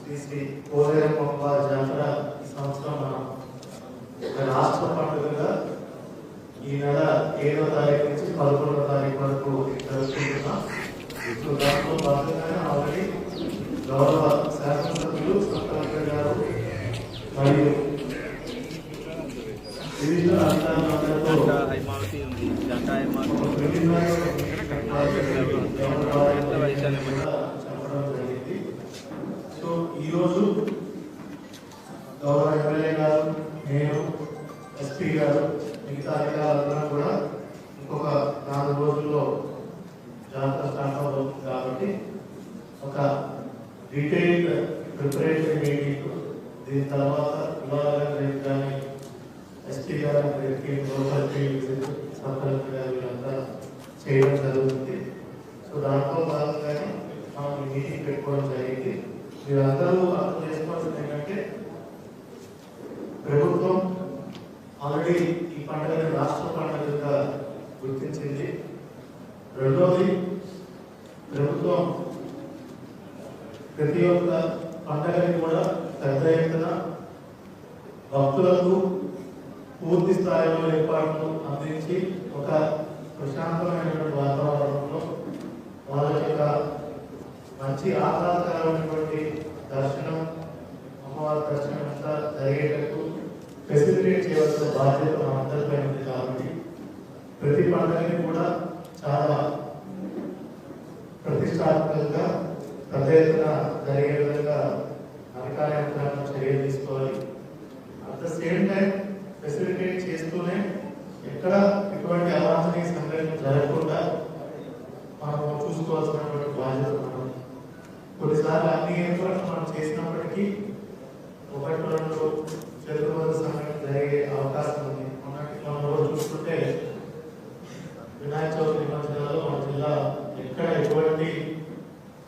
శ్రీ శ్రీ కోలేరమ్మ జాతర ఈ సంవత్సరం మనం రాష్ట్ర పండుగగా ఈ నెల 7వ తారీఖు నుంచి 11వ తారీఖు వరకు జరుపుకుంటున్నాం. దాంట్లో భాగంగానే ఆల్రెడీ గౌరవ శాసనసభ్యులు కలెక్టర్ గారు మరియు వివిధ అధికారులందరితో చెప్పడం జరిగింది. సో ఈరోజు గౌరవ ఎమ్మెల్యే గారు, నేను, ఎస్పీ గారు, మిగతా అధికారులందరూ కూడా ఇంకొక 4 రోజుల్లో జాతర స్టార్ట్ అవుతుంది కాబట్టి ఒక డీటెయిల్డ్ ప్రిపరేషన్ మీటింగ్ దీని తర్వాత ఇవాళ రేపు కానీ ఎస్పీ గారు రేపు లోకల్ సబ్ కలెక్టర్ గారు వీళ్ళంతా చేయడం జరుగుతుంది. సో దాంట్లో భాగంగానే మనం మీటింగ్ పెట్టుకోవడం జరిగింది. మీరందరూ అర్థం చేసుకోవాల్సింది ఏంటంటే ప్రభుత్వం ఆల్రెడీ ఈ పండుగని రాష్ట్ర పండుగగా గుర్తించింది. రెండోది, ప్రభుత్వం ప్రతి ఒక్క పండుగని కూడా పెద్ద ఎత్తున భక్తులకు పూర్తి స్థాయిలో ఏర్పాట్లు అందించి ఒక ప్రశాంతమైనటువంటి వాతావరణంలో వాళ్ళ యొక్క మంచి ఆహ్లాదకరమైనటువంటి దర్శనం, అమ్మవారి దర్శనం అంతా జరిగేటట్టు ఫెసిలిటేట్ చేయవలసిన బాధ్యత మనందరిపై ఉంది. కాబట్టి ప్రతి పండుగని కూడా చాలా ప్రతిష్టాత్మకంగా పెద్ద ఎత్తున జరిగే విధంగా అధికార యంత్రాంగం చర్యలు తీసుకోవాలి. At the same time facilitate చేస్తూనే ఎక్కడ ఎటువంటి అవాంఛనీయ సంఘటన జరగకుండా మనం చూసుకోవాల్సినటువంటి బాధ్యత మనం. కొన్నిసార్లు అన్ని ఏర్పాట్లు మనం చేసినప్పటికీ 1-2 చెదురుమదురు సంఘటన జరిగే అవకాశం ఉంది. మనం రోజు చూస్తుంటే వినాయక చవితి నిమజ్జనాల్లో మన జిల్లా ఎక్కడ ఎటువంటి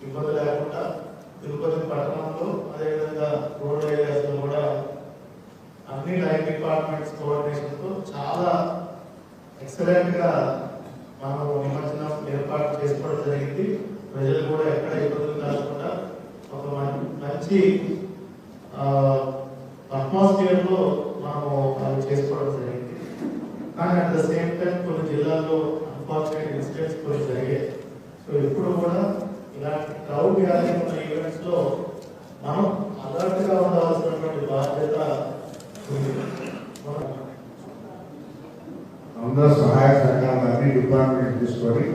ఇబ్బంది లేకుండా తిరుపతి పట్టణంలో అదేవిధంగా రోడ్ ఏరియాస్ లో కూడా అన్ని లైన్ డిపార్ట్మెంట్స్ కోఆర్డినేషన్ తో చాలా ఎక్సలెంట్ గా మనం నిమజ్జనం ఏర్పాటు చేసుకోవడం జరిగింది. ప్రజలు కూడా ఎక్కడ ఇబ్బందులు కాకుండా ఒక మంచి అట్మాస్ఫియర్ లో మనము అది చేసుకోవడం జరిగింది. కానీ అట్ ద సేమ్ టైం కొన్ని జిల్లాల్లో అన్ఫార్చునేట్ ఇన్సిడెంట్స్ కొన్ని జరిగాయి. సో ఇప్పుడు కూడా ఇలాంటి క్రౌడ్ గ్యాదరింగ్ ఉన్న ఈవెంట్స్ లో మనం అలర్ట్ గా ఉండవలసినటువంటి బాధ్యత ఉంది. అందరూ సహాయ సహకారాలు అన్ని డిపార్ట్మెంట్ తీసుకొని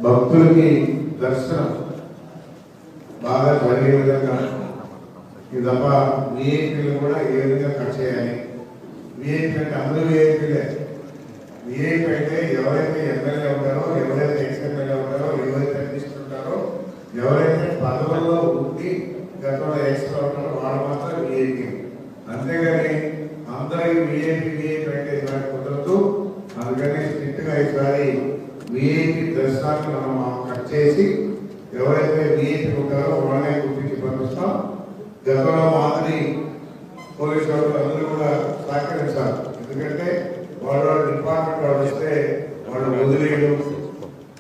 భక్తులకి దర్శనం బాగా జరిగే విధంగా ఈ తప్ప విఐపీలు కూడా ఏ విధంగా కట్ చేయాలి. విఐపీ అంటే అందరూ విఐపీలే. విఐపీ అయితే ఎవరైతే ఎమ్మెల్యే ఉంటారో, ఎవరైతే ఎక్స్ఎమ్మెల్యే ఉంటారో, ఎవరైతే మినిస్టర్ ఉంటారో, ఎవరైతే పదవుల్లో ఉండి గతంలో ఎక్స్ట్రా ఉంటారో వాళ్ళు మాత్రం విఐపీ. అంతేగాని అందరికీ విఐపీ అంటే ఇలాంటి కుదరదు. అందుకని స్ట్రిక్ట్ గా ఈసారి విఐపీ దర్శనాన్ని మనం కట్ చేసి ఎవరైతే విఐపీ ఉంటారో వాళ్ళనే గుర్తించి పంపిస్తాం. గతంలో మాదిరి పోలీసు వాళ్ళు అందరూ కూడా సహకరించాలి. ఎందుకంటే వాళ్ళ డిపార్ట్మెంట్ వాళ్ళు వస్తే వాళ్ళు వదిలేయడం,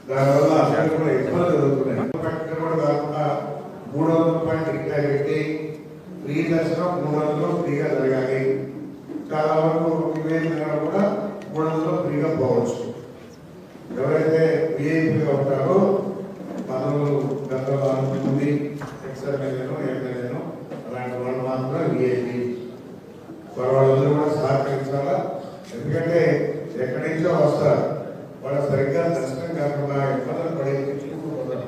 దానివల్ల అసలు కూడా ఇబ్బంది జరుగుతున్నాయి. కూడా కాకుండా 300 రూపాయలు టికెట్ పెట్టి ఫ్రీ దర్శనం 300 ఫ్రీగా జరగాలి. చాలా వరకు నివేదిక కూడా 300 ఫ్రీగా పోవచ్చు. ఎవరైతే విఐపీగా ఉంటారో పదవులు గతంలో అనుకుంటుంది ఎక్స్ఎమ్మెల్యేను, ఎమ్మెల్యేను అలాంటి వాళ్ళు మాత్రం విఐపీ. వాళ్ళందరూ కూడా సహకరించాలా. ఎందుకంటే ఎక్కడి నుంచో వస్తారు, వాళ్ళు సరిగ్గా దర్శనం కాకుండా ఇబ్బందులు పడే చూసుకుంటున్నారు.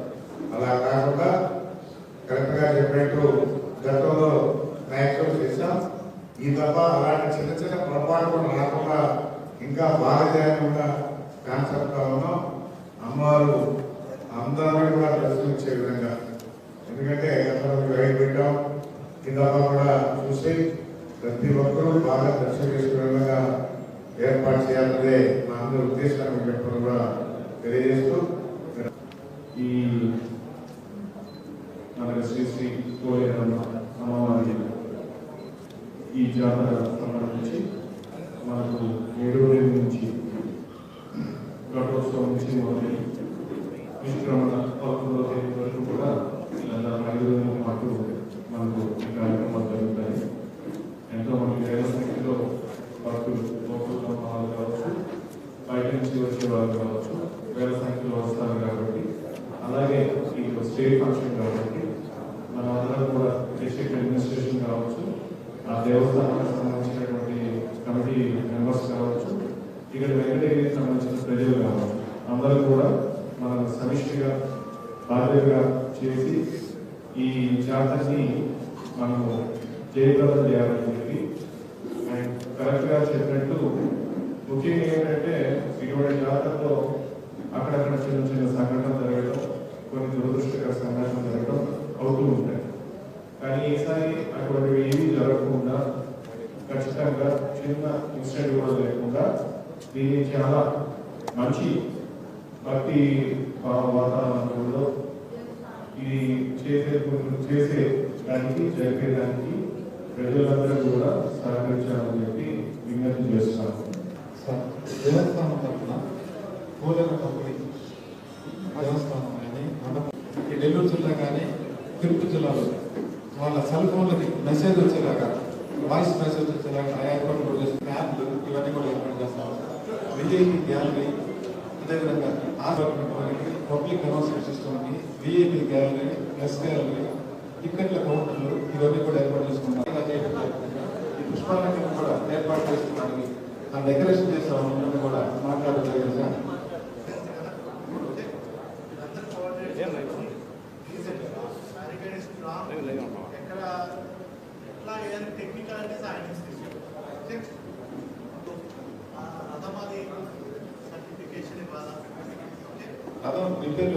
అలా కాకుండా కరెక్ట్ గా చెప్పినట్టు గతంలో మ్యాక్సిమం చేశాం. ఈ తప్ప అలాంటి చిన్న చిన్న పొరపాటు కూడా రాకుండా ఇంకా బాగా చేయకుండా కాన్సెప్ట్ గా ఉన్నాం. అమ్మవారు అందరూ కూడా దర్శించే విధంగా, ఎందుకంటే గతంలో గైడ్ పెట్టాం. ఈ తప్ప కూడా చూసి ప్రతి ఒక్కరూ బాగా దర్శనం చేసుకునే విధంగా ఏర్పాటు చేయాలనే మా అందరి ఉద్దేశాన్ని చెప్పడం కూడా తెలియజేస్తూ ఈ మనకు శ్రీ శ్రీ కోలేరమ్మ అమ్మవారి ఈ జాతర సంబంధించి మనకు 7వ తేదీ నుంచి ఘటోత్సవం నుంచి మొదలై నిష్క్రమణ 11వ తేదీ వరకు కూడా 5 రోజులు ఇక్కడ వెంకటగిరికి సంబంధించిన ప్రజలు కావాలి. అందరూ కూడా మనం సమిష్టిగా బాధ్యతగా చేసి ఈ జాతరని మనము జయప్రదం చేయాలని చెప్పి అండ్ కరెక్ట్గా చెప్పినట్టు ముఖ్యంగా ఏంటంటే ఇటువంటి జాతరలో అక్కడక్కడ చిన్న చిన్న సంఘటనలు జరగడం, కొన్ని దురదృష్టకర సంఘటనలు జరగడం అవుతూ ఉంటాయి. కానీ ఈసారి అటువంటివి ఏమీ జరగకుండా ఖచ్చితంగా చిన్న ఇన్సిడెంట్ కూడా లేకుండా దీన్ని చాలా మంచి భక్తి వాతావరణంలో ఇది చేసే దానికి జరిపేదానికి ప్రజలందరూ కూడా సహకరించాలని చెప్పి విజ్ఞప్తి చేస్తున్నాను. దేవస్థానం తరఫున పూలల కంపెనీ దేవస్థానం కానీ ఈ నెల్లూరు జిల్లా కానీ తిరుపతి జిల్లాలో వాళ్ళ సెల్ ఫోన్లకి మెసేజ్ వచ్చేలాగా, వాయిస్ మెసేజ్ వచ్చేలాగా ఏర్పాటు కూడా చేస్తున్న యాప్లు ఇవన్నీ కూడా ఏర్పాటు చేస్తాం. విఐపి గ్యాలరీ, అదేవిధంగా పబ్లిక్ అనౌన్స్మెంట్ సిస్టమ్కి విఐపి గ్యాలరీ, ప్రెస్ గ్యాలరీ, టికెట్ల కౌంటర్లు ఇవన్నీ కూడా ఏర్పాటు చేసుకుంటాం. ఈ పుష్పాలంకరణ కూడా ఏర్పాటు చేసుకోవడానికి ఆ డెకరేషన్ చేసే వాళ్ళని కూడా మాట్లాడగలిగా రథం రిపేర్